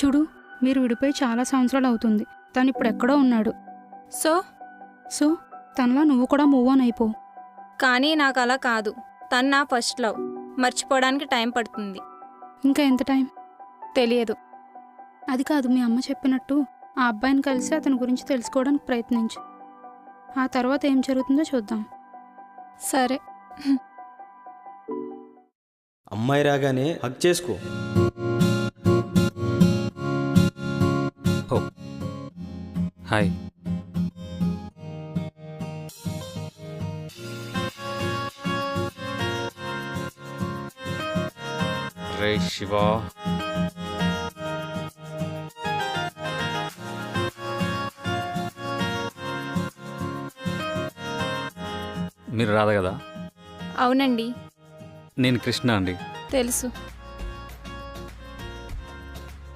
చూడు, మీరు విడిపోయి చాలా సంవత్సరాలు అవుతుంది. తను ఇప్పుడు ఎక్కడో ఉన్నాడు. సో తనలా నువ్వు కూడా మూవ్ ఆన్ అయిపో. కానీ నాకు అలా కాదు. తను నా ఫస్ట్ లవ్. మర్చిపోవడానికి టైం పడుతుంది. ఇంకా ఎంత టైం తెలియదు. అది కాదు, మీ అమ్మ చెప్పినట్టు ఆ అబ్బాయిని కలిసి అతని గురించి తెలుసుకోవడానికి ప్రయత్నించు. ఆ తర్వాత ఏం జరుగుతుందో చూద్దాం. సరే. అమ్మాయి రాగానే హగ్ చేసుకో. హాయ్. రే శివా, మీరు రాదా కదా? అవునండి. నేను కృష్ణ అండి. తెలుసు.